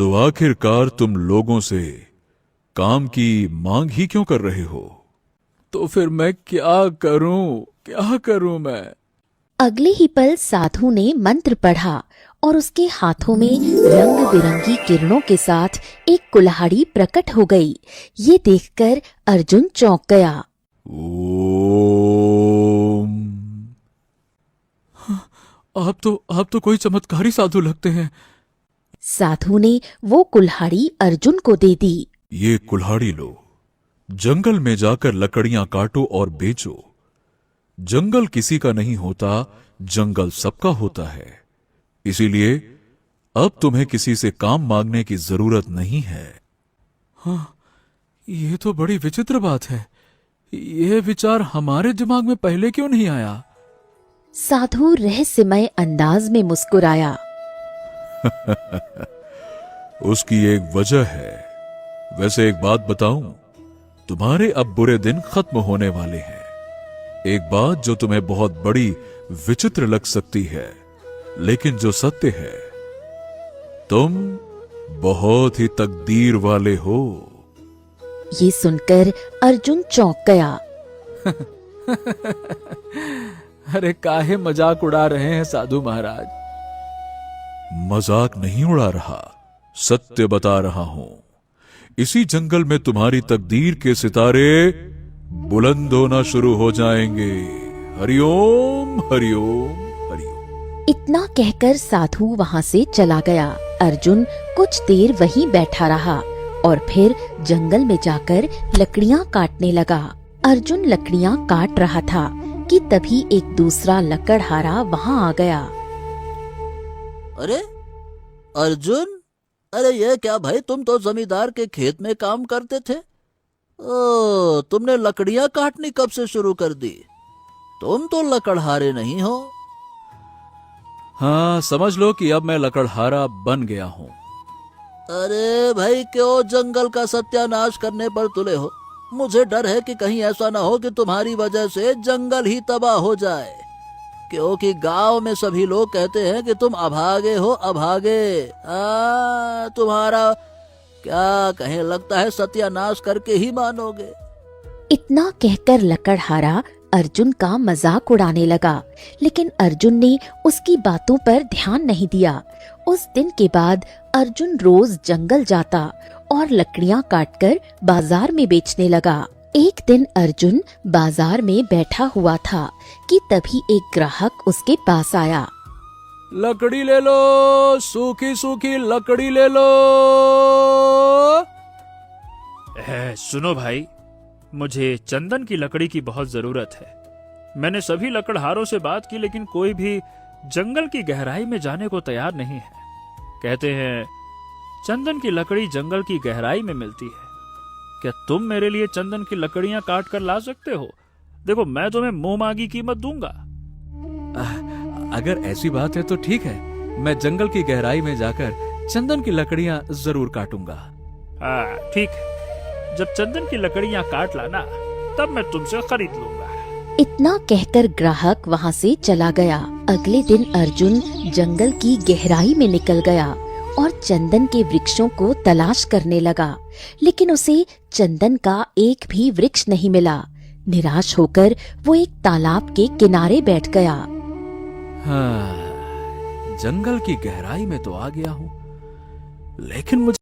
तो आखिरकार तुम लोगों से काम की मांग ही क्यों कर रहे हो? तो फिर मैं क्या करूं मैं? अगले ही पल साधु ने मंत्र पढ़ा और उसके हाथों में रंग बिरंगी किरणों के साथ एक कुल्हाड़ी प्रकट हो गई। ये देखकर अर्जुन चौंक गया। ओम। आप तो कोई चमत्कारी साधु लगते हैं। साधु ने वो कुल्हाड़ी अर्जुन को दे दी। ये कुल्हाड़ी लो, जंगल में जाकर लकड़ियां काटो और बेचो। जंगल किसी का नहीं होता, जंगल सबका होता है। इसीलिए अब तुम्हें किसी से काम मांगने की जरूरत नहीं है। हाँ, ये तो बड़ी विचित्र बात है। ये विचार हमारे दिमाग में पहले क्यों नहीं आया? साधु रहस्यमय अंदाज में मुस्कुराया। उसकी एक वजह है। वैसे एक बात बताऊं, तुम्हारे अब बुरे दिन खत्म होने वाले हैं। एक बात जो तुम्हें बहुत बड़ी विचित्र लग सकती है, लेकिन जो सत्य है, तुम बहुत ही तकदीर वाले हो। ये सुनकर अर्जुन चौंक गया। अरे काहे मजाक उड़ा रहे हैं साधु महाराज? मजाक नहीं उड़ा रहा, सत्य बता रहा हूं। इसी जंगल में तुम्हारी तकदीर के सितारे बुलंद होना शुरू हो जाएंगे। हरिओम हरिओम हरिओम। इतना कहकर साधु वहां से चला गया। अर्जुन कुछ देर वहीं बैठा रहा और फिर जंगल में जाकर लकड़ियां काटने लगा। अर्जुन लकड़ियां काट रहा था कि तभी एक दूसरा लकड़हारा वहां आ गया। अरे अर्जुन, अरे ये क्या भाई, तुम तो जमींदार के खेत में काम करते थे। ओ, तुमने लकड़ियां काटनी कब से शुरू कर दी? तुम तो लकड़हारे नहीं हो। हाँ, समझ लो कि अब मैं लकड़हारा बन गया हूँ। अरे भाई, क्यों जंगल का सत्यानाश करने पर तुले हो? मुझे डर है कि कहीं ऐसा ना हो कि तुम्हारी वजह से जंगल ही तबाह हो जाए, क्योंकि गांव में सभी लोग कहते हैं कि तुम अभागे हो, अभागे। तुम्हारा क्या कहें, लगता है सत्यानाश करके ही मानोगे। इतना कहकर लकड़हारा अर्जुन का मजाक उड़ाने लगा, लेकिन अर्जुन ने उसकी बातों पर ध्यान नहीं दिया। उस दिन के बाद अर्जुन रोज जंगल जाता और लकड़ियां काटकर बाजार में बेचने लगा। एक दिन अर्जुन बाजार में बैठा हुआ था कि तभी एक ग्राहक उसके पास आया। लकड़ी ले लो, सूखी सूखी लकड़ी ले लो। सुनो भाई, मुझे चंदन की लकड़ी की बहुत जरूरत है। मैंने सभी लकड़हारों से बात की, लेकिन कोई भी जंगल की गहराई में जाने को तैयार नहीं है। कहते हैं चंदन की लकड़ी जंगल की गहराई में मिलती है। क्या तुम मेरे लिए चंदन की लकड़ियां काट कर ला सकते हो? देखो, मैं तुम्हें मुंह मांगी कीमत दूंगा। अगर ऐसी बात है तो ठीक है, मैं जंगल की गहराई में जाकर चंदन की लकड़ियां जरूर काटूंगा। हाँ ठीक है, जब चंदन की लकड़ियां काट लाना तब मैं तुमसे खरीद लूंगा। इतना कहकर ग्राहक वहां से चला गया। अगले दिन अर्जुन जंगल की गहराई में निकल गया और चंदन के वृक्षों को तलाश करने लगा, लेकिन उसे चंदन का एक भी वृक्ष नहीं मिला। निराश होकर वो एक तालाब के किनारे बैठ गया। हाँ, जंगल की गहराई में तो आ गया हूँ, लेकिन मुझे